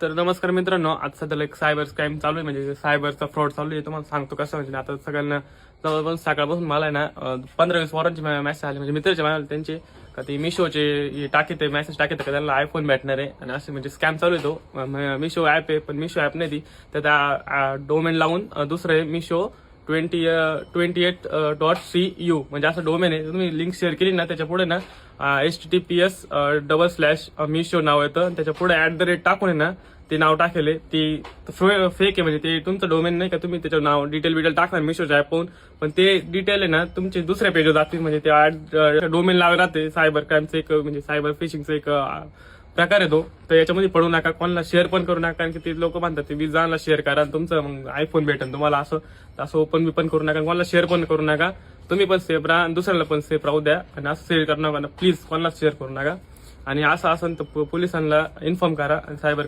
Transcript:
तर नमस्कार मित्रांनो, आज सध्याला एक सायबर स्कॅम चालू आहे, म्हणजे सायबरचा फ्रॉड चालू आहे. तुम्हाला सांगतो कसं. म्हणजे आता सगळ्यांना जवळपास सकाळपासून मला आहे ना 15-20 वॉरांचे मेसेज आले, म्हणजे मित्राचे मला त्यांचे का ते मिशोचे टाकीते मेसेज टाकीते का त्यांना आयफोन भेटणार आहे आणि असे म्हणजे स्कॅम चालू आहे. तो मिशो ॲप आहे, पण मिशो ॲप नाही ती. तर त्या डोमेन लावून दुसरं आहे मिशो 28.cu म्हणजे असं डोमेन आहे. तुम्ही लिंक शेअर केली ना, त्याच्या पुढे ना https:// मिशो नाव येतं. त्याच्या पुढे @ टाकून आहे ना ते नाव टाकेले ती फेक आहे. म्हणजे ते तुमचं डोमेन नाही का, तुम्ही त्याचं नाव डिटेल टाकणार मिशोच्या ॲप पाहून, पण ते डिटेल आहे ना तुमचे दुसऱ्या पेजवर जातील. म्हणजे ते डोमेन लावून राहते. सायबर क्राईमचं एक म्हणजे सायबर फिशिंगचं एक प्रकार आहे तो. तर याच्यामध्ये पडू नका, कोणाला शेअर पण करू नका, कारण की ते लोक म्हणतात ते 20 जणांना शेअर करा तुमचं मग आयफोन भेटेल तुम्हाला. असं ओपन करू नका, कोणाला शेअर पण करू नका. तुम्ही पण सेफ राहा आणि दुसऱ्याला पण सेफ राहू द्या. आणि असं शेअर करू नका प्लीज, कोणाला शेअर करू नका. आणि असं असेल तर पोलिसांना इन्फॉर्म करा. सायबर